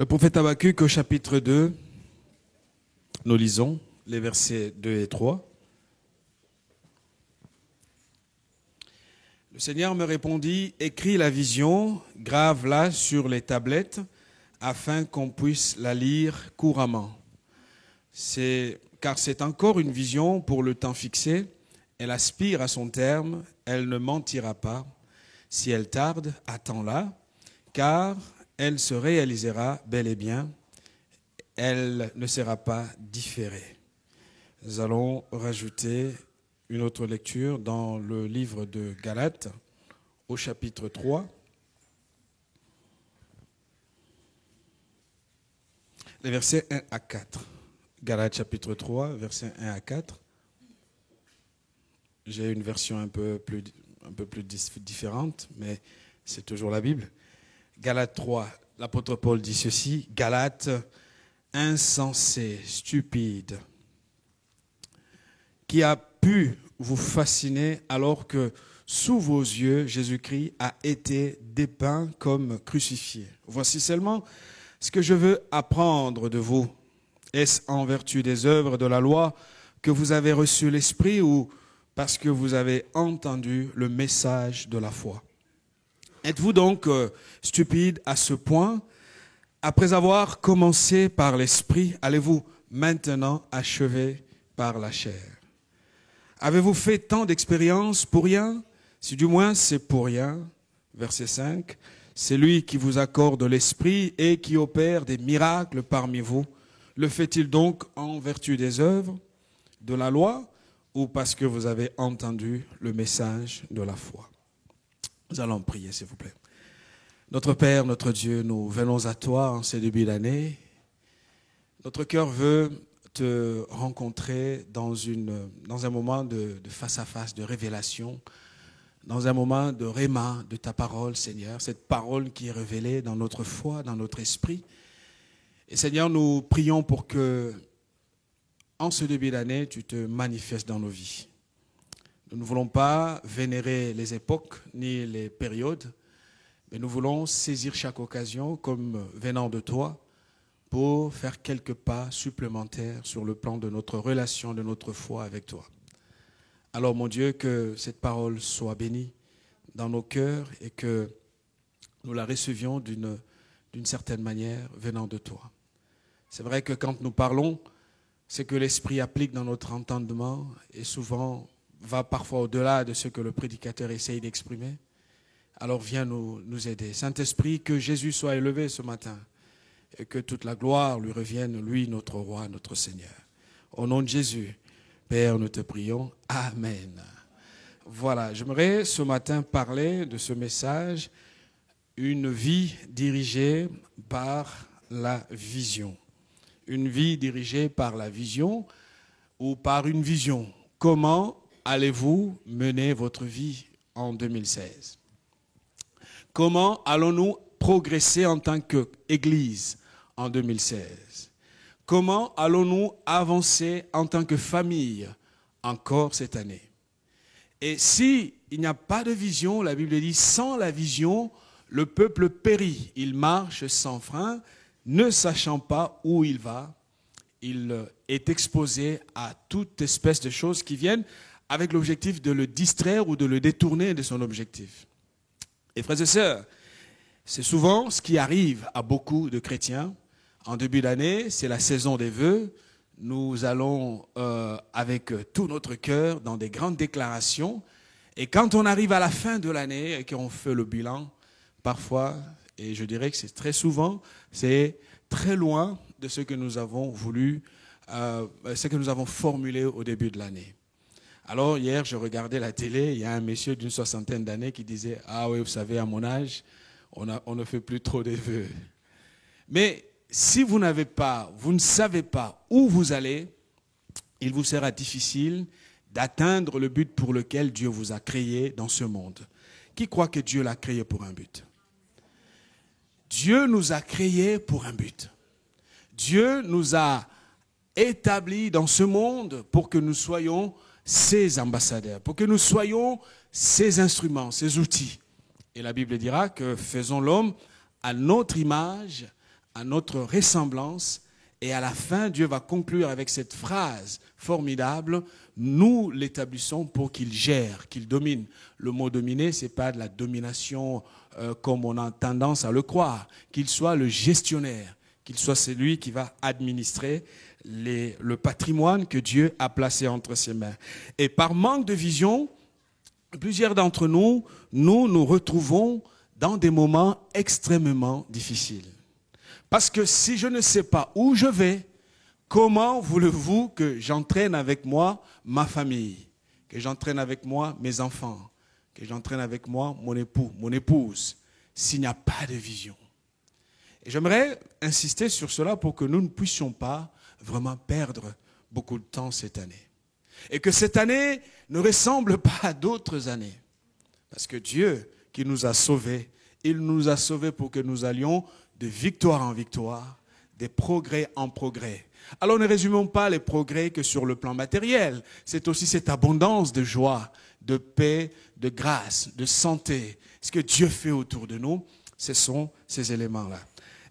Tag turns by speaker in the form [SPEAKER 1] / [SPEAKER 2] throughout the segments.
[SPEAKER 1] Le prophète Habakkuk au chapitre 2, nous lisons les versets 2 et 3. Le Seigneur me répondit, écris la vision, grave-la sur les tablettes, afin qu'on puisse la lire couramment. Car c'est encore une vision pour le temps fixé, elle aspire à son terme, elle ne mentira pas. Si elle tarde, attends-la, car elle se réalisera bel et bien, elle ne sera pas différée. Nous allons rajouter une autre lecture dans le livre de Galates, au chapitre 3. Les versets 1 à 4. Galates chapitre 3, versets 1 à 4. J'ai une version un peu plus différente, mais c'est toujours la Bible. Galates 3, l'apôtre Paul dit ceci, Galates, insensés, stupides, qui a pu vous fasciner alors que sous vos yeux, Jésus-Christ a été dépeint comme crucifié. Voici seulement ce que je veux apprendre de vous. Est-ce en vertu des œuvres de la loi que vous avez reçu l'Esprit ou parce que vous avez entendu le message de la foi? Êtes-vous donc stupide à ce point? Après avoir commencé par l'Esprit, allez-vous maintenant achever par la chair? Avez-vous fait tant d'expériences pour rien? Si du moins c'est pour rien. Verset 5. C'est lui qui vous accorde l'Esprit et qui opère des miracles parmi vous. Le fait-il donc en vertu des œuvres de la loi ou parce que vous avez entendu le message de la foi? Nous allons prier, s'il vous plaît. Notre Père, notre Dieu, nous venons à toi en ce début d'année. Notre cœur veut te rencontrer dans un moment de face à face, de révélation, dans un moment de réma de ta parole, Seigneur, cette parole qui est révélée dans notre foi, dans notre esprit. Et Seigneur, nous prions pour que, en ce début d'année, tu te manifestes dans nos vies. Nous ne voulons pas vénérer les époques ni les périodes, mais nous voulons saisir chaque occasion comme venant de toi pour faire quelques pas supplémentaires sur le plan de notre relation, de notre foi avec toi. Alors mon Dieu, que cette parole soit bénie dans nos cœurs et que nous la recevions d'une certaine manière venant de toi. C'est vrai que quand nous parlons, c'est que l'Esprit applique dans notre entendement et souvent va parfois au-delà de ce que le prédicateur essaye d'exprimer. Alors viens nous aider. Saint-Esprit, que Jésus soit élevé ce matin et que toute la gloire lui revienne, lui, notre roi, notre Seigneur. Au nom de Jésus, Père, nous te prions. Amen. Voilà, j'aimerais ce matin parler de ce message, une vie dirigée par la vision. Une vie dirigée par la vision ou par une vision. Comment allez-vous mener votre vie en 2016? Comment allons-nous progresser en tant qu'Église en 2016? Comment allons-nous avancer en tant que famille encore cette année? Et s'il n'y a pas de vision, la Bible dit, sans la vision, le peuple périt. Il marche sans frein, ne sachant pas où il va. Il est exposé à toute espèce de choses qui viennent avec l'objectif de le distraire ou de le détourner de son objectif. Et frères et sœurs, c'est souvent ce qui arrive à beaucoup de chrétiens. En début d'année, c'est la saison des vœux. Nous allons avec tout notre cœur dans des grandes déclarations. Et quand on arrive à la fin de l'année et qu'on fait le bilan, parfois, et je dirais que c'est très souvent, c'est très loin de ce que nous avons voulu, ce que nous avons formulé au début de l'année. Alors hier, je regardais la télé, il y a un monsieur d'une 60aine d'années qui disait « Ah oui, vous savez, à mon âge, on ne fait plus trop de vœux. » Mais si vous ne savez pas où vous allez, il vous sera difficile d'atteindre le but pour lequel Dieu vous a créé dans ce monde. Qui croit que Dieu l'a créé pour un but? Dieu nous a créés pour un but. Dieu nous a établis dans ce monde pour que nous soyons ses ambassadeurs, pour que nous soyons ses instruments, ses outils. Et la Bible dira que faisons l'homme à notre image, à notre ressemblance. Et à la fin, Dieu va conclure avec cette phrase formidable, nous l'établissons pour qu'il gère, qu'il domine. Le mot dominer, ce n'est pas de la domination comme on a tendance à le croire, qu'il soit le gestionnaire, qu'il soit celui qui va administrer le patrimoine que Dieu a placé entre ses mains. Et par manque de vision, plusieurs d'entre nous nous retrouvons dans des moments extrêmement difficiles. Parce que si je ne sais pas où je vais, comment voulez-vous que j'entraîne avec moi ma famille, que j'entraîne avec moi mes enfants, que j'entraîne avec moi mon époux, mon épouse, s'il n'y a pas de vision? Et j'aimerais insister sur cela pour que nous ne puissions pas vraiment perdre beaucoup de temps cette année. Et que cette année ne ressemble pas à d'autres années. Parce que Dieu qui nous a sauvés, il nous a sauvés pour que nous allions de victoire en victoire, des progrès en progrès. Alors ne résumons pas les progrès que sur le plan matériel. C'est aussi cette abondance de joie, de paix, de grâce, de santé. Ce que Dieu fait autour de nous, ce sont ces éléments-là.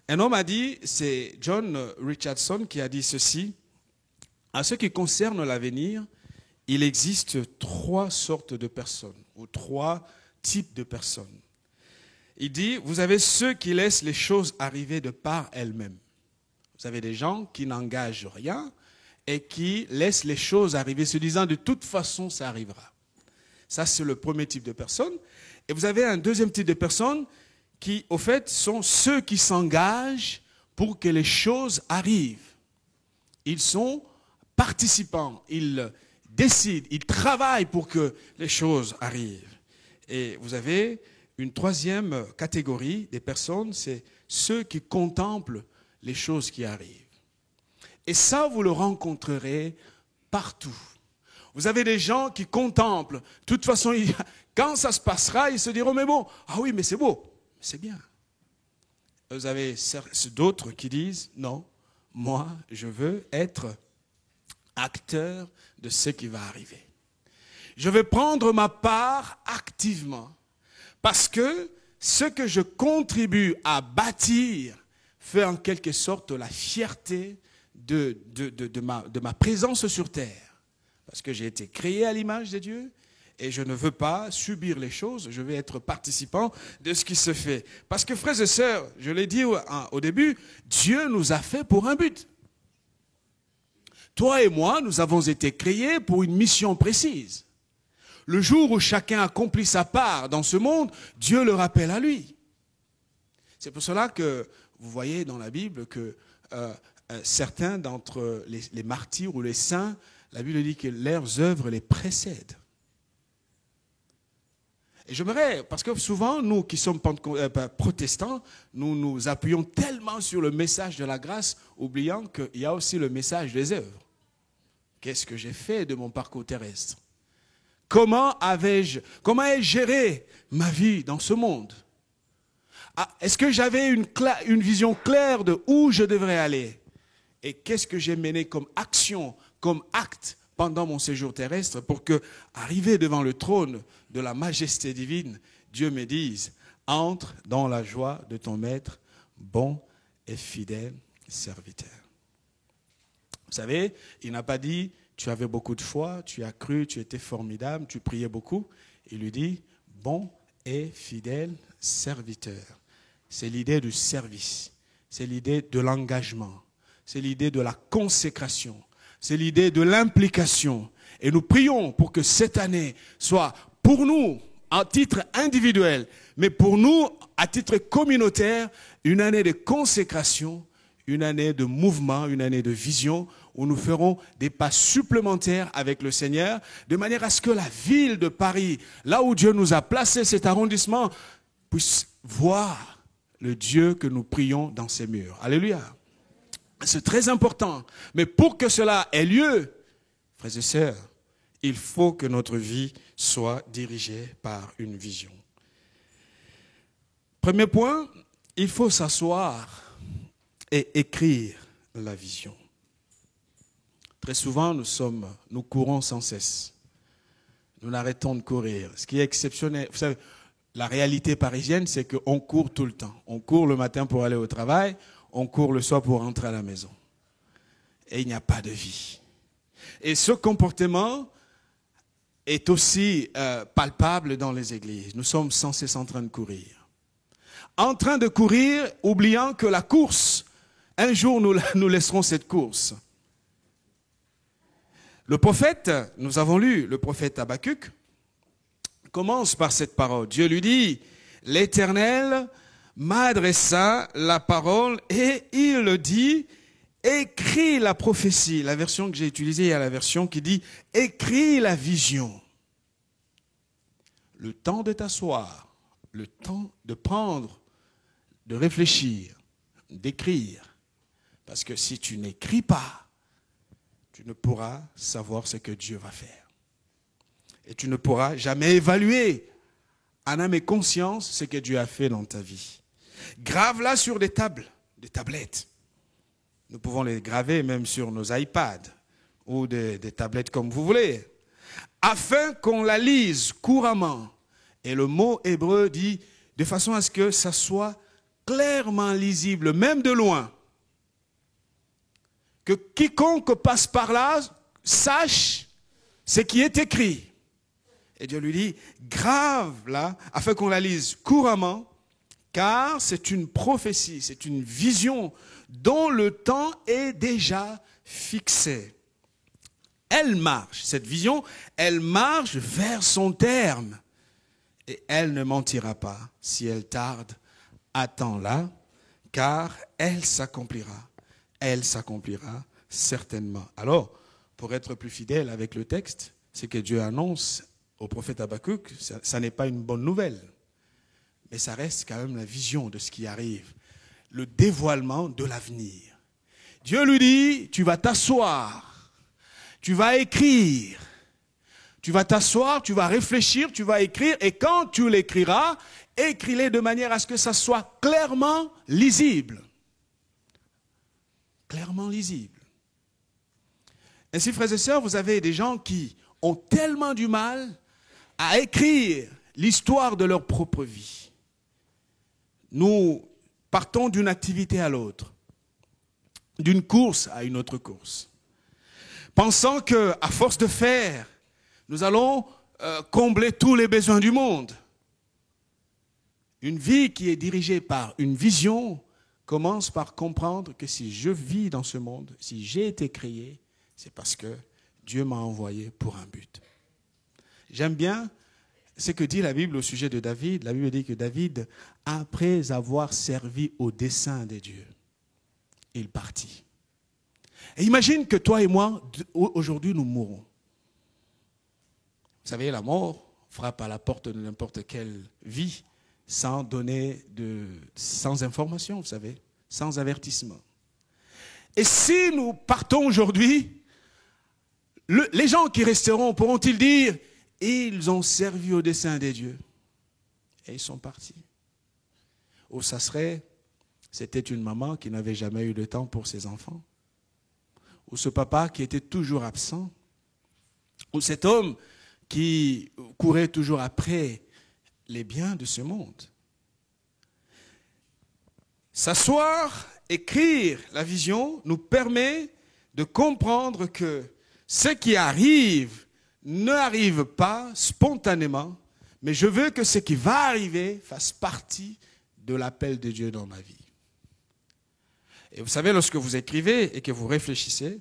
[SPEAKER 1] Un homme a dit, c'est John Richardson qui a dit ceci, en ce qui concerne l'avenir, il existe 3 sortes de personnes, ou 3 types de personnes. Il dit, vous avez ceux qui laissent les choses arriver de par elles-mêmes. Vous avez des gens qui n'engagent rien et qui laissent les choses arriver, se disant de toute façon ça arrivera. Ça c'est le premier type de personnes. Et vous avez un deuxième type de personnes qui, au fait, sont ceux qui s'engagent pour que les choses arrivent. Ils sont participants, ils décident, ils travaillent pour que les choses arrivent. Et vous avez une troisième catégorie des personnes, c'est ceux qui contemplent les choses qui arrivent. Et ça, vous le rencontrerez partout. Vous avez des gens qui contemplent. De toute façon, quand ça se passera, ils se diront, mais bon, ah oui, mais c'est beau, c'est bien. Vous avez d'autres qui disent, non, moi, je veux être acteur de ce qui va arriver. Je veux prendre ma part activement. Parce que ce que je contribue à bâtir fait en quelque sorte la fierté de ma présence sur terre. Parce que j'ai été créé à l'image de Dieu et je ne veux pas subir les choses, je veux être participant de ce qui se fait. Parce que frères et sœurs, je l'ai dit au début, Dieu nous a fait pour un but. Toi et moi, nous avons été créés pour une mission précise. Le jour où chacun accomplit sa part dans ce monde, Dieu le rappelle à lui. C'est pour cela que vous voyez dans la Bible que certains d'entre les martyrs ou les saints, la Bible dit que leurs œuvres les précèdent. Et j'aimerais, parce que souvent, nous qui sommes protestants, nous nous appuyons tellement sur le message de la grâce, oubliant qu'il y a aussi le message des œuvres. Qu'est-ce que j'ai fait de mon parcours terrestre ? Comment ai-je géré ma vie dans ce monde? Est-ce que j'avais une vision claire de où je devrais aller? Et qu'est-ce que j'ai mené comme action, comme acte pendant mon séjour terrestre pour que, arrivé devant le trône de la majesté divine, Dieu me dise, entre dans la joie de ton maître, bon et fidèle serviteur. Vous savez, il n'a pas dit, tu avais beaucoup de foi, tu as cru, tu étais formidable, tu priais beaucoup. Il lui dit, bon et fidèle serviteur. C'est l'idée du service, c'est l'idée de l'engagement, c'est l'idée de la consécration, c'est l'idée de l'implication. Et nous prions pour que cette année soit pour nous, à titre individuel, mais pour nous, à titre communautaire, une année de consécration, une année de mouvement, une année de vision, où nous ferons des pas supplémentaires avec le Seigneur, de manière à ce que la ville de Paris, là où Dieu nous a placé cet arrondissement, puisse voir le Dieu que nous prions dans ses murs. Alléluia. C'est très important. Mais pour que cela ait lieu, frères et sœurs, il faut que notre vie soit dirigée par une vision. Premier point, il faut s'asseoir et écrire la vision. Très souvent, nous courons sans cesse. Nous n'arrêtons de courir. Ce qui est exceptionnel, vous savez, la réalité parisienne, c'est qu'on court tout le temps. On court le matin pour aller au travail, on court le soir pour rentrer à la maison. Et il n'y a pas de vie. Et ce comportement est aussi palpable dans les églises. Nous sommes sans cesse en train de courir. En train de courir, oubliant que la course, un jour nous laisserons cette course. Le prophète, nous avons lu, le prophète Habakkuk, commence par cette parole. Dieu lui dit, l'Éternel m'adressa la parole et il dit, écris la prophétie. La version que j'ai utilisée, il y a la version qui dit, écris la vision. Le temps de t'asseoir, le temps de prendre, de réfléchir, d'écrire. Parce que si tu n'écris pas, tu ne pourras savoir ce que Dieu va faire. Et tu ne pourras jamais évaluer en âme et conscience ce que Dieu a fait dans ta vie. Grave-la sur des tables, des tablettes. Nous pouvons les graver même sur nos iPads ou des tablettes comme vous voulez, afin qu'on la lise couramment. Et le mot hébreu dit de façon à ce que ça soit clairement lisible, même de loin. Que quiconque passe par là sache ce qui est écrit. Et Dieu lui dit, grave là, afin qu'on la lise couramment, car c'est une prophétie, c'est une vision dont le temps est déjà fixé. Elle marche, cette vision, elle marche vers son terme. Et elle ne mentira pas. Si elle tarde, attends-la, car elle s'accomplira. Elle s'accomplira certainement. Alors, pour être plus fidèle avec le texte, ce que Dieu annonce au prophète Habakkuk, ça n'est pas une bonne nouvelle. Mais ça reste quand même la vision de ce qui arrive. Le dévoilement de l'avenir. Dieu lui dit, tu vas t'asseoir, tu vas écrire, tu vas t'asseoir, tu vas réfléchir, tu vas écrire, et quand tu l'écriras, écris-les de manière à ce que ça soit clairement lisible. Clairement lisible. Ainsi, frères et sœurs, vous avez des gens qui ont tellement du mal à écrire l'histoire de leur propre vie. Nous partons d'une activité à l'autre, d'une course à une autre course, pensant qu'à force de faire, nous allons combler tous les besoins du monde. Une vie qui est dirigée par une vision commence par comprendre que si je vis dans ce monde, si j'ai été créé, c'est parce que Dieu m'a envoyé pour un but. J'aime bien ce que dit la Bible au sujet de David. La Bible dit que David, après avoir servi au dessein de Dieu, il partit. Et imagine que toi et moi, aujourd'hui, nous mourons. Vous savez, la mort frappe à la porte de n'importe quelle vie sans sans information, vous savez, sans avertissement. Et si nous partons aujourd'hui, les gens qui resteront pourront-ils dire « Ils ont servi au dessein des dieux » et ils sont partis. Ou ça serait, c'était une maman qui n'avait jamais eu de temps pour ses enfants. Ou ce papa qui était toujours absent. Ou cet homme qui courait toujours après les biens de ce monde. S'asseoir, écrire la vision nous permet de comprendre que ce qui arrive n'arrive pas spontanément, mais je veux que ce qui va arriver fasse partie de l'appel de Dieu dans ma vie. Et vous savez, lorsque vous écrivez et que vous réfléchissez,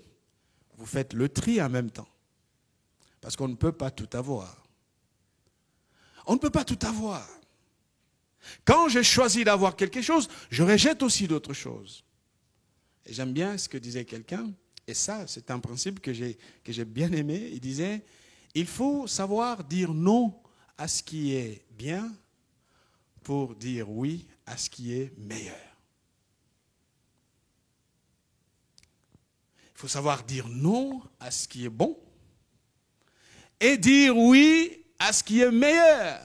[SPEAKER 1] vous faites le tri en même temps. Parce qu'on ne peut pas tout avoir. On ne peut pas tout avoir. Quand j'ai choisi d'avoir quelque chose, je rejette aussi d'autres choses. Et j'aime bien ce que disait quelqu'un, et ça, c'est un principe que j'ai bien aimé. Il disait, il faut savoir dire non à ce qui est bien pour dire oui à ce qui est meilleur. Il faut savoir dire non à ce qui est bon et dire oui à ce qui est meilleur.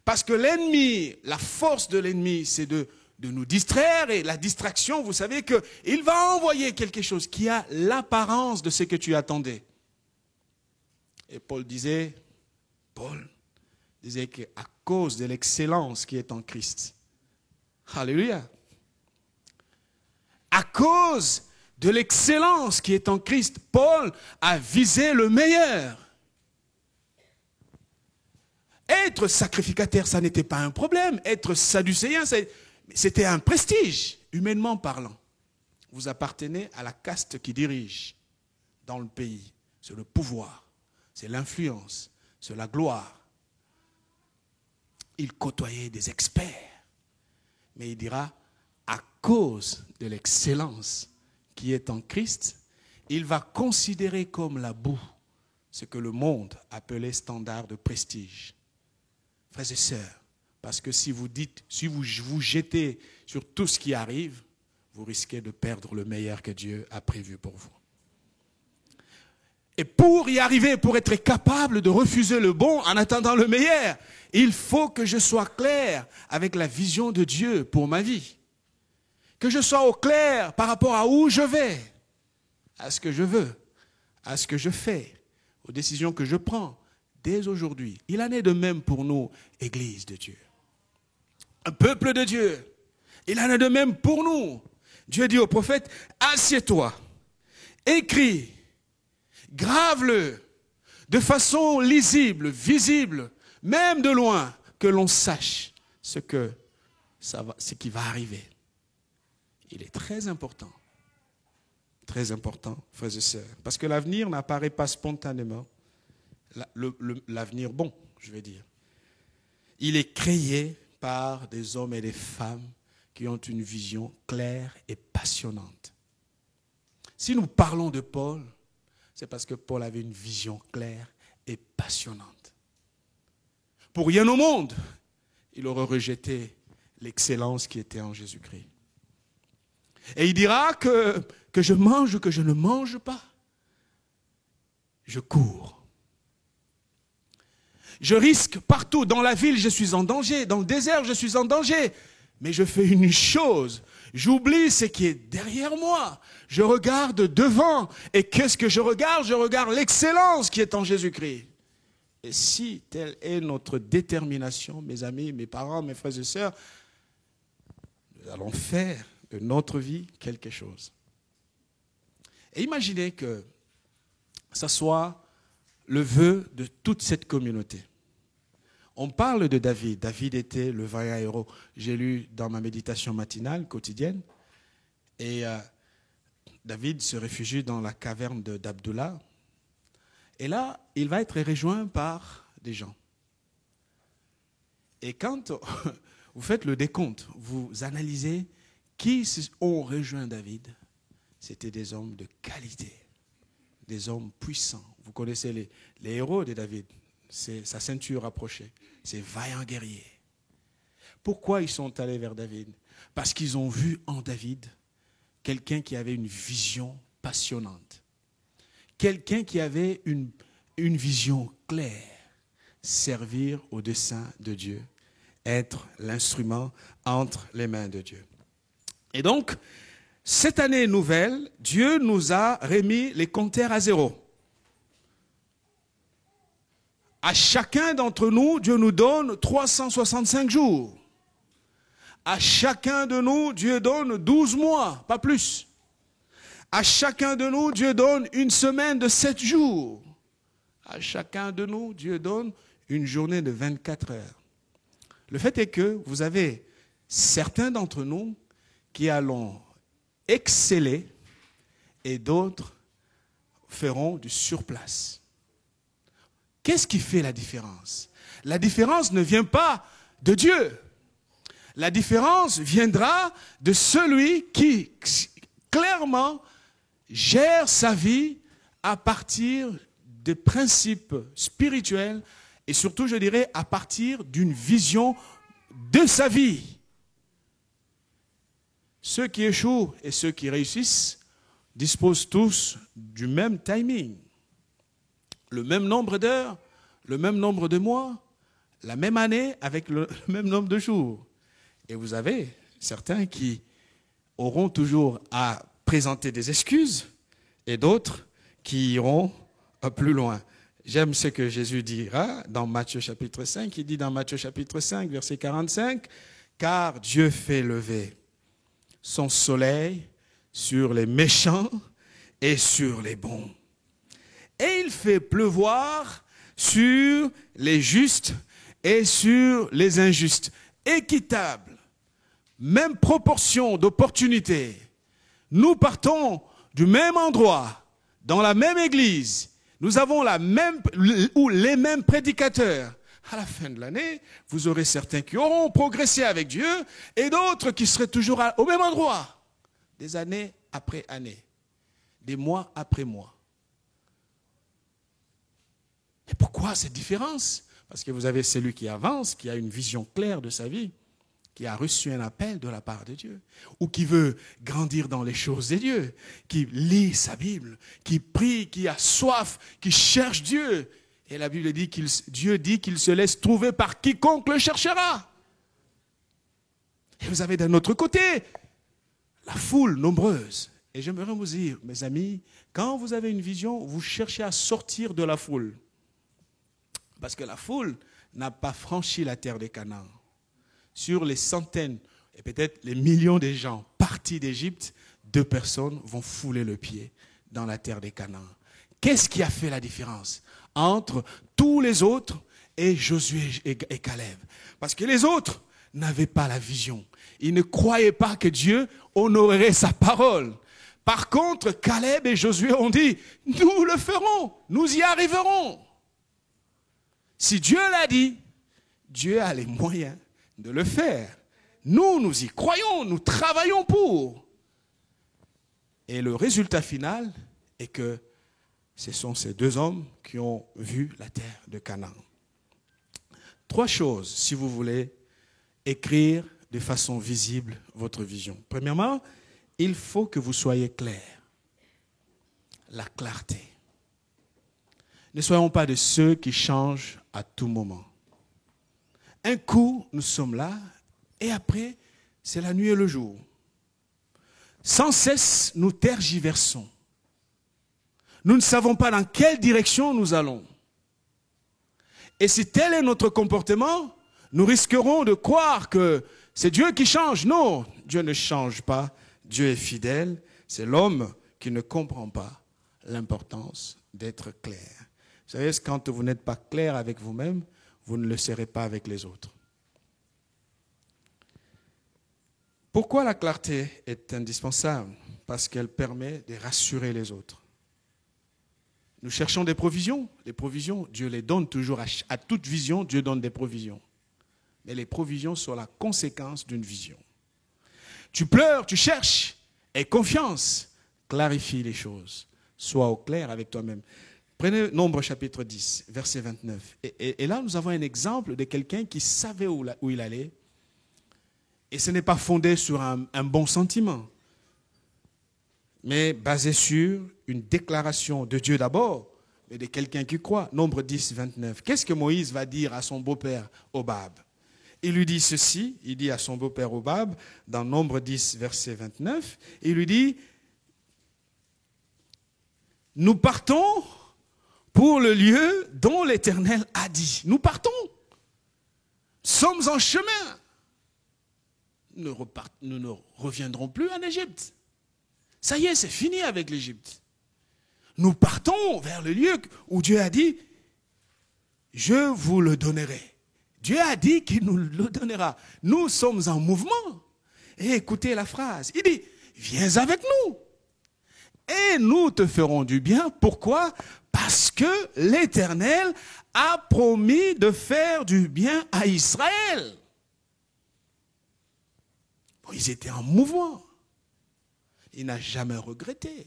[SPEAKER 1] Parce que l'ennemi, la force de l'ennemi, c'est de nous distraire. Et la distraction, vous savez qu'il va envoyer quelque chose qui a l'apparence de ce que tu attendais. Et Paul disait qu'à cause de l'excellence qui est en Christ. Alléluia. À cause de l'excellence qui est en Christ, Paul a visé le meilleur. Être sacrificateur, ça n'était pas un problème. Être sadducéen, c'était un prestige, humainement parlant. Vous appartenez à la caste qui dirige dans le pays. C'est le pouvoir, c'est l'influence, c'est la gloire. Il côtoyait des experts. Mais il dira, à cause de l'excellence qui est en Christ, il va considérer comme la boue ce que le monde appelait standard de prestige. Frères et sœurs, parce que si vous vous jetez sur tout ce qui arrive, vous risquez de perdre le meilleur que Dieu a prévu pour vous. Et pour y arriver, pour être capable de refuser le bon en attendant le meilleur, il faut que je sois clair avec la vision de Dieu pour ma vie. Que je sois au clair par rapport à où je vais, à ce que je veux, à ce que je fais, aux décisions que je prends dès aujourd'hui. Il en est de même pour nous, Église de Dieu. Un peuple de Dieu. Il en est de même pour nous. Dieu dit au prophète, assieds-toi, écris, grave-le de façon lisible, visible, même de loin, que l'on sache ce qui va arriver. Il est très important, frères et sœurs, parce que l'avenir n'apparaît pas spontanément, l'avenir bon, je veux dire. Il est créé par des hommes et des femmes qui ont une vision claire et passionnante. Si nous parlons de Paul, c'est parce que Paul avait une vision claire et passionnante. Pour rien au monde, il aurait rejeté l'excellence qui était en Jésus-Christ. Et il dira que je mange ou que je ne mange pas, je cours. Je risque partout. Dans la ville, je suis en danger. Dans le désert, je suis en danger. Mais je fais une chose. J'oublie ce qui est derrière moi. Je regarde devant. Et qu'est-ce que je regarde? Je regarde l'excellence qui est en Jésus-Christ. Et si telle est notre détermination, mes amis, mes parents, mes frères et sœurs, nous allons faire de notre vie quelque chose. Et imaginez que ça soit le vœu de toute cette communauté. On parle de David. David était le vaillant héros. J'ai lu dans ma méditation matinale, quotidienne, et David se réfugie dans la caverne d'Abdullah. Et là, il va être rejoint par des gens. Et quand vous faites le décompte, vous analysez qui ont rejoint David, c'était des hommes de qualité, des hommes puissants. Vous connaissez les héros de David, c'est sa ceinture rapprochée, c'est vaillant guerrier. Pourquoi ils sont allés vers David? Parce qu'ils ont vu en David quelqu'un qui avait une vision passionnante, quelqu'un qui avait une vision claire, servir au dessein de Dieu, être l'instrument entre les mains de Dieu. Et donc, cette année nouvelle, Dieu nous a remis les compteurs à zéro. À chacun d'entre nous, Dieu nous donne 365 jours. À chacun de nous, Dieu donne 12 mois, pas plus. À chacun de nous, Dieu donne une semaine de 7 jours. À chacun de nous, Dieu donne une journée de 24 heures. Le fait est que vous avez certains d'entre nous qui allons exceller et d'autres feront du surplace. Qu'est-ce qui fait la différence? La différence ne vient pas de Dieu. La différence viendra de celui qui clairement gère sa vie à partir des principes spirituels et surtout, je dirais, à partir d'une vision de sa vie. Ceux qui échouent et ceux qui réussissent disposent tous du même timing. Le même nombre d'heures, le même nombre de mois, la même année avec le même nombre de jours. Et vous avez certains qui auront toujours à présenter des excuses et d'autres qui iront plus loin. J'aime ce que Jésus dira dans Matthieu chapitre 5. Il dit dans Matthieu chapitre 5, verset 45, « Car Dieu fait lever son soleil sur les méchants et sur les bons. Et il fait pleuvoir sur les justes et sur les injustes. Équitable, même proportion d'opportunités. Nous partons du même endroit, dans la même église. Nous avons les mêmes prédicateurs. À la fin de l'année, vous aurez certains qui auront progressé avec Dieu et d'autres qui seraient toujours au même endroit. Des années après années, des mois après mois. Et pourquoi cette différence? Parce que vous avez celui qui avance, qui a une vision claire de sa vie, qui a reçu un appel de la part de Dieu, ou qui veut grandir dans les choses de Dieu, qui lit sa Bible, qui prie, qui a soif, qui cherche Dieu. Et la Bible dit Dieu dit qu'il se laisse trouver par quiconque le cherchera. Et vous avez d'un autre côté la foule nombreuse. Et j'aimerais vous dire, mes amis, quand vous avez une vision, vous cherchez à sortir de la foule. Parce que la foule n'a pas franchi la terre de Canaan. Sur les centaines et peut-être les millions de gens partis d'Égypte, 2 personnes vont fouler le pied dans la terre de Canaan. Qu'est-ce qui a fait la différence entre tous les autres et Josué et Caleb? Parce que les autres n'avaient pas la vision. Ils ne croyaient pas que Dieu honorerait sa parole. Par contre, Caleb et Josué ont dit, nous le ferons, nous y arriverons. Si Dieu l'a dit, Dieu a les moyens de le faire. Nous y croyons, nous travaillons pour. Et le résultat final est que ce sont ces 2 hommes qui ont vu la terre de Canaan. 3 choses, si vous voulez écrire de façon visible votre vision. Premièrement, il faut que vous soyez clair. La clarté. Ne soyons pas de ceux qui changent à tout moment. Un coup, nous sommes là, et après, c'est la nuit et le jour. Sans cesse, nous tergiversons. Nous ne savons pas dans quelle direction nous allons. Et si tel est notre comportement, nous risquerons de croire que c'est Dieu qui change. Non, Dieu ne change pas. Dieu est fidèle. C'est l'homme qui ne comprend pas l'importance d'être clair. Vous savez, quand vous n'êtes pas clair avec vous-même, vous ne le serez pas avec les autres. Pourquoi la clarté est indispensable? Parce qu'elle permet de rassurer les autres. Nous cherchons des provisions. Les provisions, Dieu les donne toujours. À toute vision, Dieu donne des provisions. Mais les provisions sont la conséquence d'une vision. Tu pleures, tu cherches. Aie confiance. Clarifie les choses. Sois au clair avec toi-même. Prenez Nombre chapitre 10, verset 29. Et là, nous avons un exemple de quelqu'un qui savait où il allait. Et ce n'est pas fondé sur un bon sentiment, mais basé sur une déclaration de Dieu d'abord, mais de quelqu'un qui croit. Nombre 10, 29. Qu'est-ce que Moïse va dire à son beau-père Hobab? Il lui dit ceci, il dit à son beau-père Hobab, dans Nombre 10, verset 29, il lui dit, « Nous partons pour le lieu dont l'Éternel a dit. » Nous partons. Sommes en chemin. Nous ne reviendrons plus en Égypte. Ça y est, c'est fini avec l'Égypte. Nous partons vers le lieu où Dieu a dit, je vous le donnerai. Dieu a dit qu'il nous le donnera. Nous sommes en mouvement. Et écoutez la phrase. Il dit, viens avec nous. Et nous te ferons du bien. Pourquoi? Parce que l'Éternel a promis de faire du bien à Israël. Bon, ils étaient en mouvement. Il n'a jamais regretté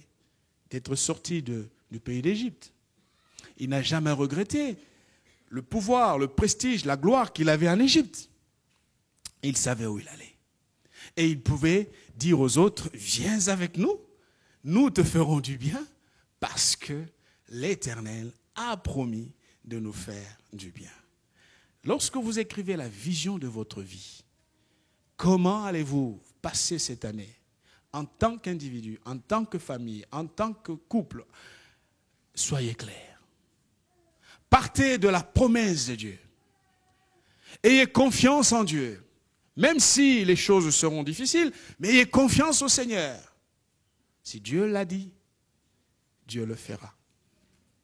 [SPEAKER 1] d'être sorti du pays d'Égypte. Il n'a jamais regretté le pouvoir, le prestige, la gloire qu'il avait en Égypte. Il savait où il allait. Et il pouvait dire aux autres, viens avec nous, nous te ferons du bien, parce que l'Éternel a promis de nous faire du bien. Lorsque vous écrivez la vision de votre vie, comment allez-vous passer cette année en tant qu'individu, en tant que famille, en tant que couple? Soyez clairs. Partez de la promesse de Dieu. Ayez confiance en Dieu. Même si les choses seront difficiles, mais ayez confiance au Seigneur. Si Dieu l'a dit, Dieu le fera.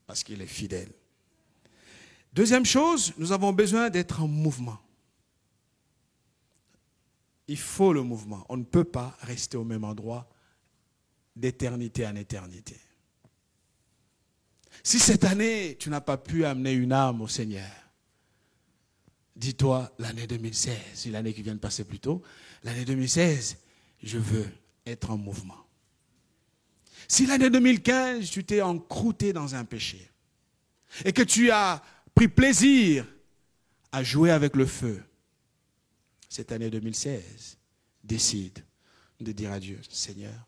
[SPEAKER 1] Parce qu'il est fidèle. Deuxième chose, nous avons besoin d'être en mouvement. Il faut le mouvement. On ne peut pas rester au même endroit d'éternité en éternité. Si cette année, tu n'as pas pu amener une âme au Seigneur, dis-toi, l'année 2016, c'est l'année qui vient de passer plus tôt, l'année 2016, je veux être en mouvement. Si l'année 2015, tu t'es encrouté dans un péché et que tu as pris plaisir à jouer avec le feu, cette année 2016, décide de dire à Dieu, Seigneur,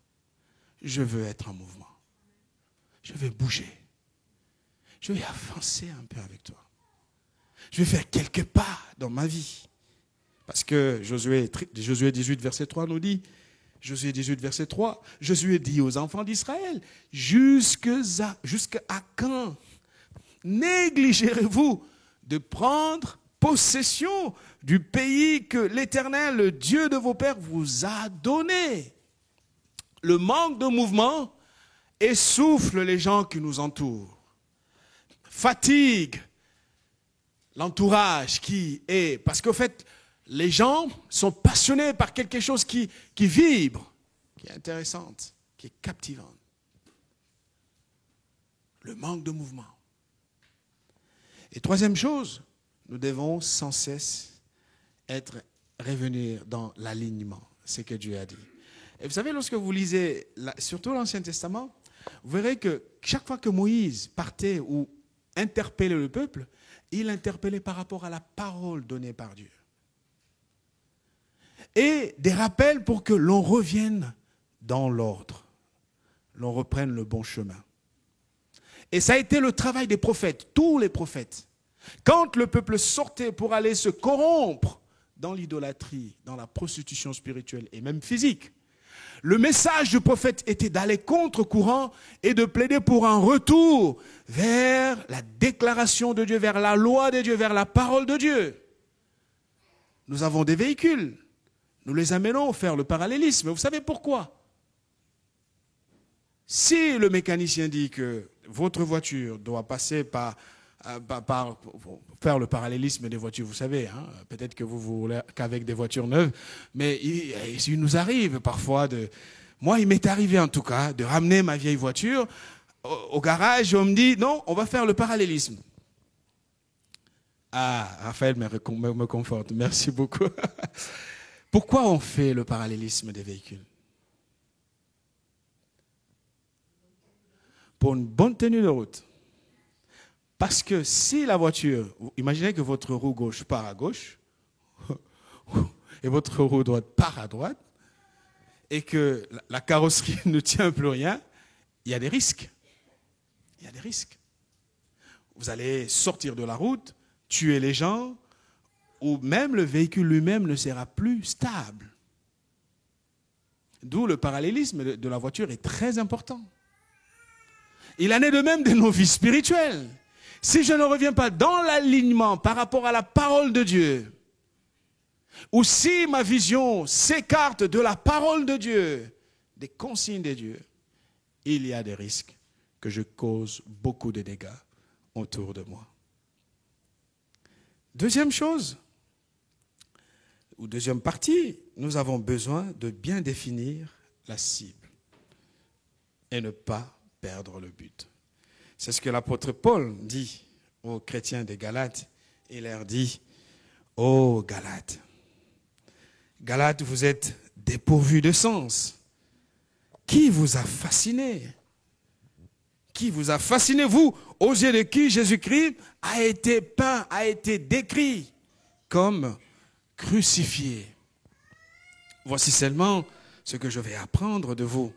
[SPEAKER 1] je veux être en mouvement. Je vais bouger. Je vais avancer un peu avec toi. Je vais faire quelques pas dans ma vie. Parce que Josué 18, verset 3 nous dit, Josué 18, verset 3, Josué dit aux enfants d'Israël, jusqu'à quand négligerez-vous de prendre possession du pays que l'Éternel, le Dieu de vos pères, vous a donné? Le manque de mouvement essouffle les gens qui nous entourent, fatigue l'entourage qui est... Parce qu'au fait, les gens sont passionnés par quelque chose qui vibre, qui est intéressante, qui est captivante. Le manque de mouvement. Et troisième chose, nous devons sans cesse revenir dans l'alignement, ce que Dieu a dit. Et vous savez, lorsque vous lisez, surtout l'Ancien Testament, vous verrez que chaque fois que Moïse partait ou interpellait le peuple, il interpellait par rapport à la parole donnée par Dieu. Et des rappels pour que l'on revienne dans l'ordre, l'on reprenne le bon chemin. Et ça a été le travail des prophètes, tous les prophètes. Quand le peuple sortait pour aller se corrompre dans l'idolâtrie, dans la prostitution spirituelle et même physique, le message du prophète était d'aller contre-courant et de plaider pour un retour vers la déclaration de Dieu, vers la loi de Dieu, vers la parole de Dieu. Nous avons des véhicules. Nous les amenons faire le parallélisme. Vous savez pourquoi? Si le mécanicien dit que votre voiture doit passer par faire le parallélisme des voitures, vous savez, hein, peut-être que vous voulez qu'avec des voitures neuves, mais il nous arrive parfois moi il m'est arrivé en tout cas de ramener ma vieille voiture au garage et on me dit non, on va faire le parallélisme. Ah, Raphaël me conforte, merci beaucoup. Pourquoi on fait le parallélisme des véhicules? Pour une bonne tenue de route. Parce que si la voiture, imaginez que votre roue gauche part à gauche et votre roue droite part à droite et que la carrosserie ne tient plus rien, il y a des risques. Il y a des risques. Vous allez sortir de la route, tuer les gens, ou même le véhicule lui-même ne sera plus stable. D'où le parallélisme de la voiture est très important. Il en est de même de nos vies spirituelles. Si je ne reviens pas dans l'alignement par rapport à la parole de Dieu, ou si ma vision s'écarte de la parole de Dieu, des consignes de Dieu, il y a des risques que je cause beaucoup de dégâts autour de moi. Deuxième chose, ou deuxième partie, nous avons besoin de bien définir la cible et ne pas perdre le but. C'est ce que l'apôtre Paul dit aux chrétiens des Galates. Il leur dit, ô Galates, Galates, vous êtes dépourvus de sens. Qui vous a fasciné? Qui vous a fasciné, vous, aux yeux de qui Jésus-Christ a été peint, a été décrit comme crucifié? Voici seulement ce que je vais apprendre de vous.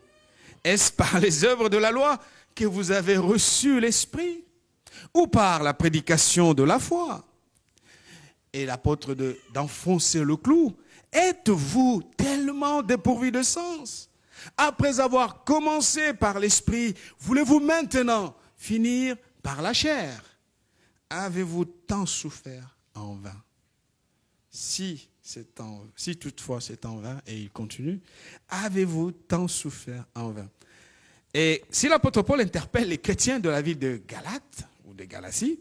[SPEAKER 1] Est-ce par les œuvres de la loi que vous avez reçu l'Esprit, ou par la prédication de la foi? Et l'apôtre d'enfoncer le clou. Êtes-vous tellement dépourvus de sens? Après avoir commencé par l'Esprit, voulez-vous maintenant finir par la chair? Avez-vous tant souffert en vain? Si toutefois c'est en vain, et il continue, avez-vous tant souffert en vain? Et si l'apôtre Paul interpelle les chrétiens de la ville de Galate, ou de Galatie,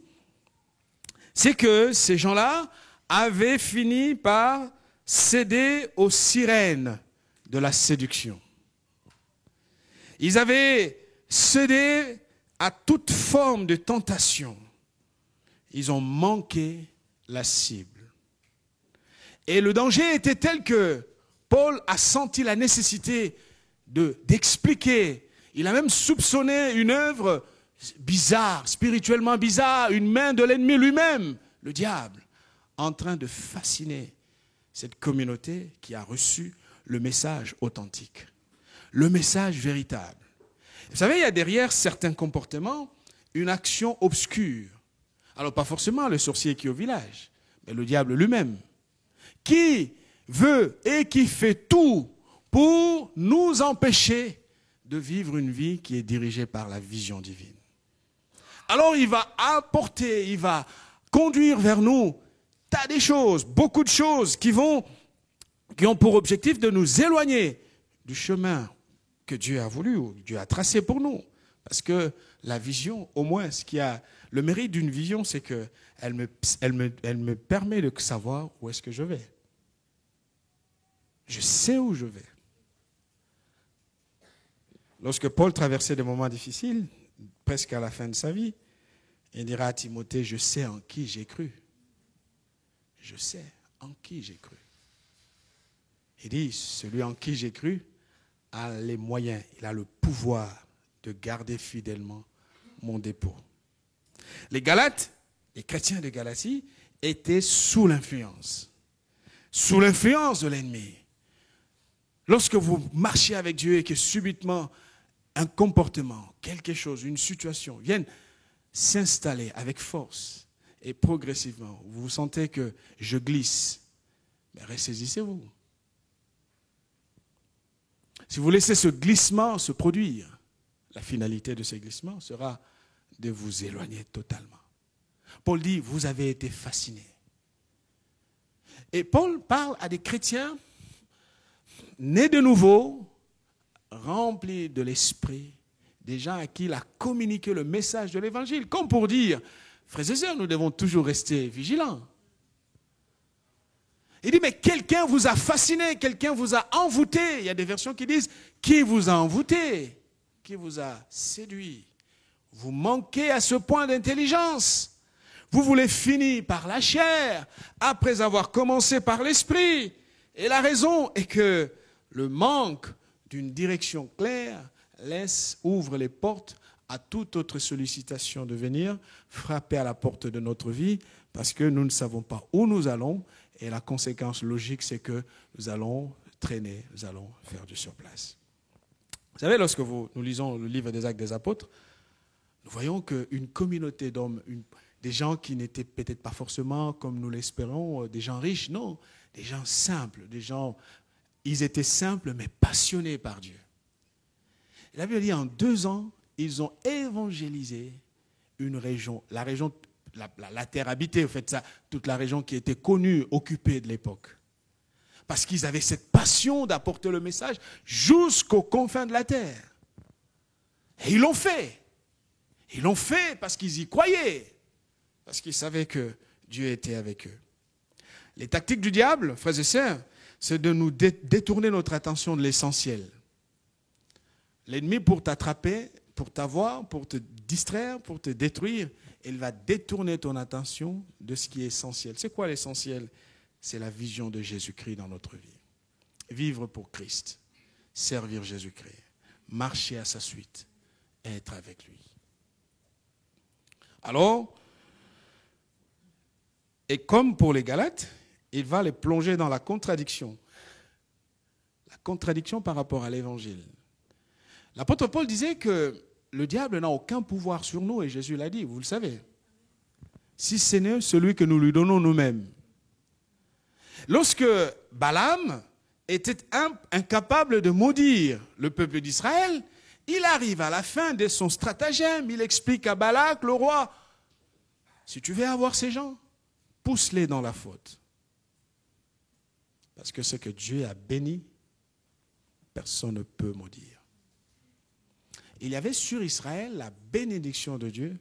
[SPEAKER 1] c'est que ces gens-là avaient fini par céder aux sirènes de la séduction. Ils avaient cédé à toute forme de tentation. Ils ont manqué la cible. Et le danger était tel que Paul a senti la nécessité d'expliquer. Il a même soupçonné une œuvre bizarre, spirituellement bizarre, une main de l'ennemi lui-même, le diable, en train de fasciner cette communauté qui a reçu le message authentique, le message véritable. Vous savez, il y a derrière certains comportements une action obscure. Alors pas forcément le sorcier qui est au village, mais le diable lui-même, qui veut et qui fait tout pour nous empêcher de vivre une vie qui est dirigée par la vision divine. Alors il va apporter, il va conduire vers nous tas de choses, beaucoup de choses qui ont pour objectif de nous éloigner du chemin que Dieu a voulu, ou Dieu a tracé pour nous. Parce que la vision, au moins, ce qui a le mérite d'une vision, c'est qu'elle me permet de savoir où est-ce que je vais. Je sais où je vais. Lorsque Paul traversait des moments difficiles, presque à la fin de sa vie, il dira à Timothée, je sais en qui j'ai cru. Je sais en qui j'ai cru. Il dit, celui en qui j'ai cru a les moyens, il a le pouvoir de garder fidèlement mon dépôt. Les Galates, les chrétiens de Galatie, étaient sous l'influence de l'ennemi. Lorsque vous marchez avec Dieu et que subitement un comportement, quelque chose, une situation viennent s'installer avec force et progressivement, vous sentez que je glisse, mais ressaisissez-vous. Si vous laissez ce glissement se produire, la finalité de ce glissement sera de vous éloigner totalement. Paul dit, vous avez été fascinés. Et Paul parle à des chrétiens nés de nouveau, remplis de l'esprit, des gens à qui il a communiqué le message de l'évangile, comme pour dire, frères et sœurs, nous devons toujours rester vigilants. Il dit, mais quelqu'un vous a fasciné, quelqu'un vous a envoûté. Il y a des versions qui disent, qui vous a envoûté, qui vous a séduit. Vous manquez à ce point d'intelligence. Vous voulez finir par la chair, après avoir commencé par l'esprit. Et la raison est que le manque d'une direction claire ouvre les portes à toute autre sollicitation de venir frapper à la porte de notre vie, parce que nous ne savons pas où nous allons. Et la conséquence logique, c'est que nous allons traîner, nous allons faire du surplace. Vous savez, lorsque nous lisons le livre des Actes des Apôtres, nous voyons qu'une communauté d'hommes, des gens qui n'étaient peut-être pas forcément, comme nous l'espérons, des gens riches, non, des gens simples, ils étaient simples mais passionnés par Dieu. La Bible dit, en 2 ans, ils ont évangélisé une région, la terre habitée, en fait, ça, toute la région qui était connue, occupée de l'époque. Parce qu'ils avaient cette passion d'apporter le message jusqu'aux confins de la terre. Et ils l'ont fait. Ils l'ont fait parce qu'ils y croyaient. Parce qu'ils savaient que Dieu était avec eux. Les tactiques du diable, frères et sœurs, c'est de nous détourner notre attention de l'essentiel. L'ennemi, pour t'attraper, pour t'avoir, pour te distraire, pour te détruire, il va détourner ton attention de ce qui est essentiel. C'est quoi l'essentiel? C'est la vision de Jésus-Christ dans notre vie. Vivre pour Christ, servir Jésus-Christ, marcher à sa suite, être avec lui. Alors, et comme pour les Galates, il va les plonger dans la contradiction. La contradiction par rapport à l'évangile. L'apôtre Paul disait que le diable n'a aucun pouvoir sur nous, et Jésus l'a dit, vous le savez. Si ce n'est celui que nous lui donnons nous-mêmes. Lorsque Balaam était incapable de maudire le peuple d'Israël, il arrive à la fin de son stratagème, il explique à Balak, le roi, si tu veux avoir ces gens, pousse-les dans la faute. Parce que ce que Dieu a béni, personne ne peut maudire. il y avait sur Israël la bénédiction de Dieu.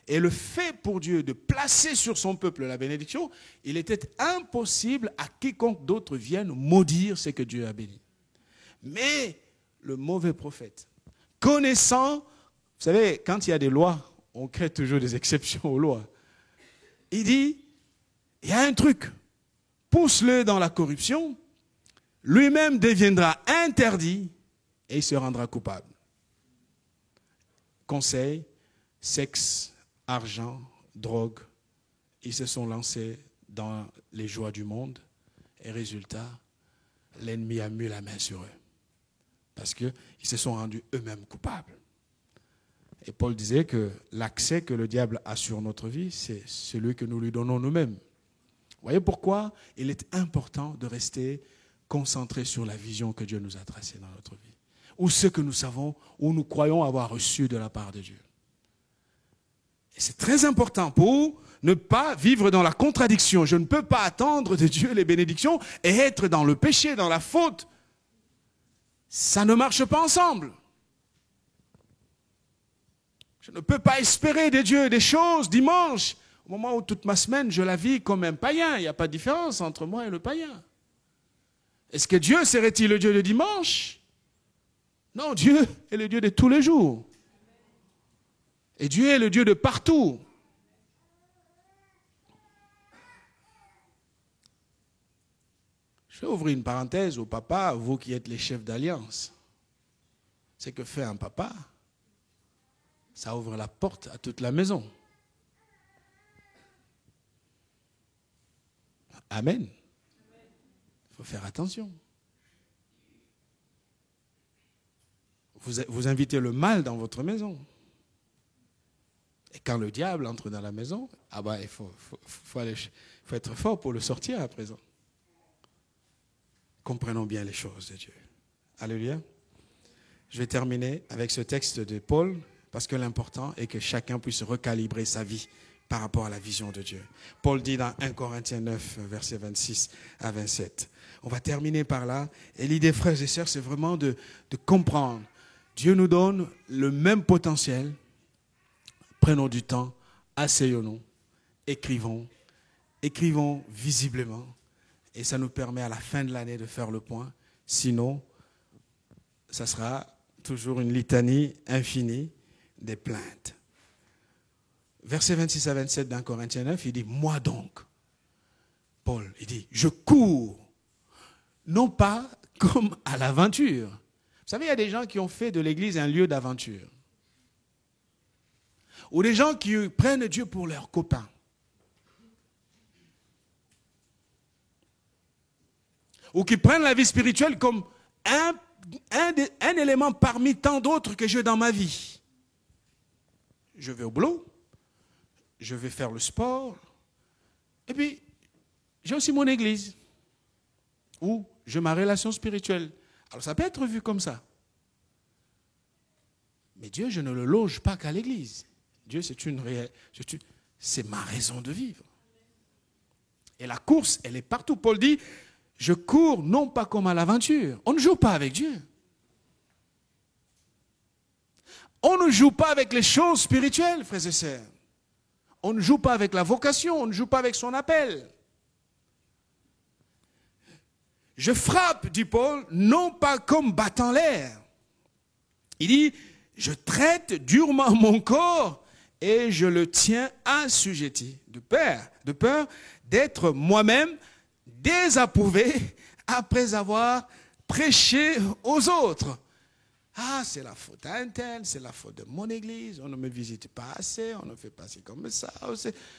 [SPEAKER 1] Et le fait pour Dieu de placer sur son peuple la bénédiction, il était impossible à quiconque d'autre vienne maudire ce que Dieu a béni. Mais le mauvais prophète, connaissant, vous savez, quand il y a des lois, on crée toujours des exceptions aux lois. Il dit, il y a un truc, pousse-le dans la corruption, lui-même deviendra interdit et il se rendra coupable. Conseil, sexe, argent, drogue, ils se sont lancés dans les joies du monde et résultat, l'ennemi a mis la main sur eux parce qu'ils se sont rendus eux-mêmes coupables. Et Paul disait que l'accès que le diable a sur notre vie, c'est celui que nous lui donnons nous-mêmes. Vous voyez pourquoi il est important de rester concentré sur la vision que Dieu nous a tracée dans notre vie, ou ce que nous savons, ou nous croyons avoir reçu de la part de Dieu. Et c'est très important pour ne pas vivre dans la contradiction. Je ne peux pas attendre de Dieu les bénédictions et être dans le péché, dans la faute. Ça ne marche pas ensemble. Je ne peux pas espérer de Dieu des choses dimanche, au moment où toute ma semaine je la vis comme un païen. Il n'y a pas de différence entre moi et le païen. Est-ce que Dieu serait-il le Dieu de dimanche? Non, Dieu est le Dieu de tous les jours. Et Dieu est le Dieu de partout. Je vais ouvrir une parenthèse au papa, vous qui êtes les chefs d'alliance. C'est que fait un papa? Ça ouvre la porte à toute la maison. Amen. Il faut faire attention. Vous invitez le mal dans votre maison. Et quand le diable entre dans la maison, il faut être fort pour le sortir à présent. Comprenons bien les choses de Dieu. Alléluia. Je vais terminer avec ce texte de Paul, parce que l'important est que chacun puisse recalibrer sa vie par rapport à la vision de Dieu. Paul dit dans 1 Corinthiens 9, versets 26 à 27. On va terminer par là. Et l'idée, frères et sœurs, c'est vraiment de comprendre. Dieu nous donne le même potentiel. Prenons du temps, asseyons-nous, écrivons visiblement. Et ça nous permet à la fin de l'année de faire le point. Sinon, ça sera toujours une litanie infinie des plaintes. Versets 26 à 27 dans Corinthiens 9, il dit, moi donc, Paul, il dit, je cours, non pas comme à l'aventure. Vous savez, il y a des gens qui ont fait de l'église un lieu d'aventure. Ou des gens qui prennent Dieu pour leurs copains. Ou qui prennent la vie spirituelle comme un élément parmi tant d'autres que j'ai dans ma vie. Je vais au boulot, je vais faire le sport, et puis j'ai aussi mon église, ou j'ai ma relation spirituelle. Alors ça peut être vu comme ça. Mais Dieu, je ne le loge pas qu'à l'église. Dieu, c'est ma raison de vivre. Et la course, elle est partout. Paul dit, je cours non pas comme à l'aventure. On ne joue pas avec Dieu. On ne joue pas avec les choses spirituelles, frères et sœurs. On ne joue pas avec la vocation, on ne joue pas avec son appel. Je frappe, dit Paul, non pas comme battant l'air. Il dit, je traite durement mon corps et je le tiens assujetti, de peur d'être moi-même désapprouvé après avoir prêché aux autres. Ah, c'est la faute à un tel, c'est la faute de mon église, on ne me visite pas assez, on ne fait pas ci comme ça.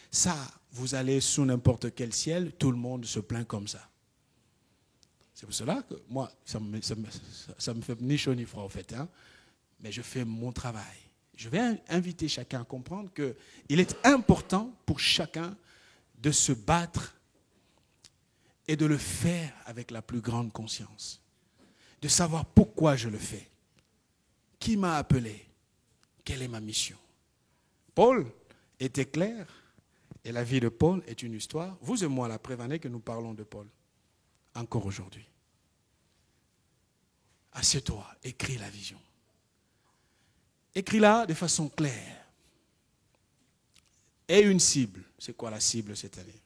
[SPEAKER 1] Ça, vous allez sous n'importe quel ciel, tout le monde se plaint comme ça. C'est pour cela que moi, ça me fait ni chaud ni froid en fait, hein, mais je fais mon travail. Je vais inviter chacun à comprendre qu'il est important pour chacun de se battre et de le faire avec la plus grande conscience. De savoir pourquoi je le fais. Qui m'a appelé? Quelle est ma mission? Paul était clair, et la vie de Paul est une histoire. Vous et moi, la preuve en est que nous parlons de Paul, encore aujourd'hui. Assieds-toi, écris la vision. Écris-la de façon claire. Aie une cible. C'est quoi la cible cette année?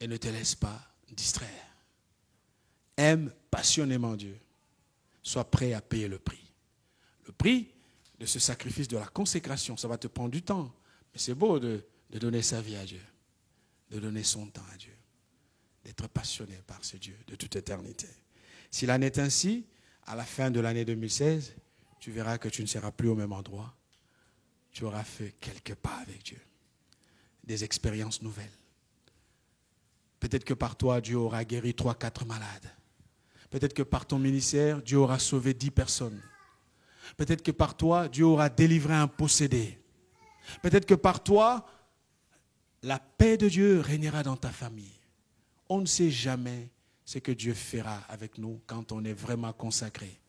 [SPEAKER 1] Et ne te laisse pas distraire. Aime passionnément Dieu. Sois prêt à payer le prix. Le prix de ce sacrifice de la consécration, ça va te prendre du temps. Mais c'est beau de donner sa vie à Dieu. De donner son temps à Dieu. D'être passionné par ce Dieu de toute éternité. Si l'année est ainsi, à la fin de l'année 2016, tu verras que tu ne seras plus au même endroit. Tu auras fait quelques pas avec Dieu. Des expériences nouvelles. Peut-être que par toi, Dieu aura guéri 3-4 malades. Peut-être que par ton ministère, Dieu aura sauvé 10 personnes. Peut-être que par toi, Dieu aura délivré un possédé. Peut-être que par toi, la paix de Dieu régnera dans ta famille. On ne sait jamais ce que Dieu fera avec nous quand on est vraiment consacré,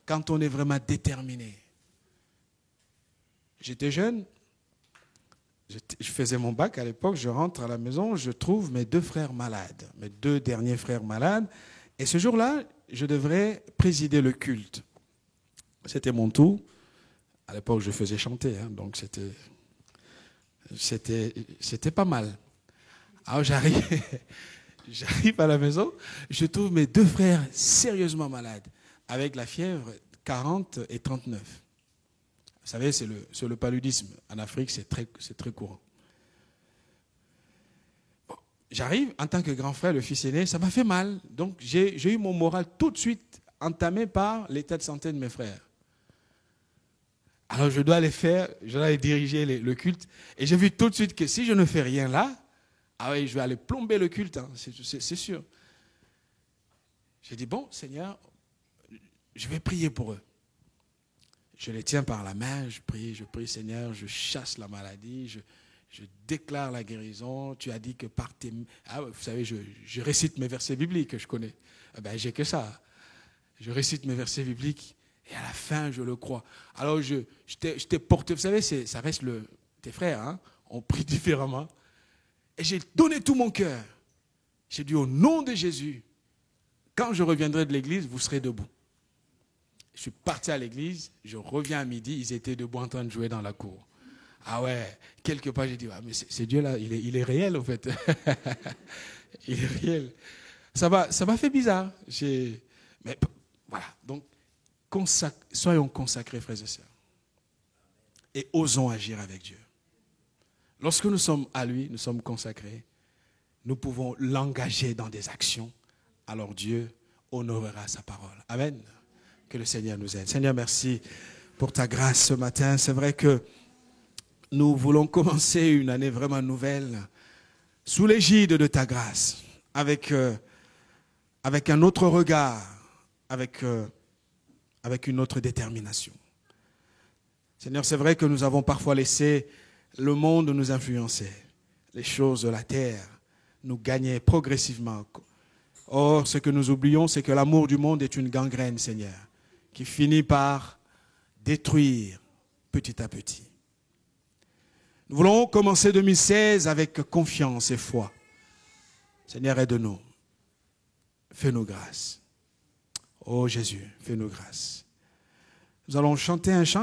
[SPEAKER 1] quand on est vraiment déterminé. J'étais jeune, je faisais mon bac à l'époque, je rentre à la maison, je trouve mes 2 frères malades, mes 2 derniers frères malades. Et ce jour-là, je devrais présider le culte. C'était mon tour. À l'époque, je faisais chanter, donc c'était pas mal. Alors j'arrive à la maison, je trouve mes 2 frères sérieusement malades, avec la fièvre 40 et 39. Vous savez, c'est le paludisme. En Afrique, c'est très courant. Bon, j'arrive, en tant que grand frère, le fils aîné, ça m'a fait mal. Donc, j'ai eu mon moral tout de suite entamé par l'état de santé de mes frères. Alors, je dois aller diriger le culte. Et j'ai vu tout de suite que si je ne fais rien là, ah oui, je vais aller plomber le culte, c'est sûr. J'ai dit, bon, Seigneur, je vais prier pour eux. Je les tiens par la main, je prie, Seigneur, je chasse la maladie, je déclare la guérison. Tu as dit que par tes... Ah, vous savez, je récite mes versets bibliques que je connais. Ben, j'ai que ça. Je récite mes versets bibliques et à la fin, je le crois. Alors, je t'ai porté... Vous savez, ça reste tes frères, on prie différemment. Et j'ai donné tout mon cœur. J'ai dit, au nom de Jésus, quand je reviendrai de l'église, vous serez debout. Je suis parti à l'église, je reviens à midi, ils étaient debout en train de jouer dans la cour. Ah ouais, quelque part j'ai dit, ah, mais c'est Dieu là, il est réel en fait. Il est réel. Ça m'a fait bizarre. Mais voilà, donc soyons consacrés frères et sœurs. Et osons agir avec Dieu. Lorsque nous sommes à lui, nous sommes consacrés, nous pouvons l'engager dans des actions, alors Dieu honorera sa parole. Amen. Que le Seigneur nous aide. Seigneur, merci pour ta grâce ce matin. C'est vrai que nous voulons commencer une année vraiment nouvelle sous l'égide de ta grâce, avec un autre regard, avec une autre détermination. Seigneur, c'est vrai que nous avons parfois laissé le monde nous influencer. Les choses de la terre nous gagnaient progressivement. Or, ce que nous oublions, c'est que l'amour du monde est une gangrène, Seigneur, qui finit par détruire petit à petit. Nous voulons commencer 2016 avec confiance et foi. Seigneur, aide-nous. Fais-nous grâce. Oh Jésus, fais-nous grâce. Nous allons chanter un chant.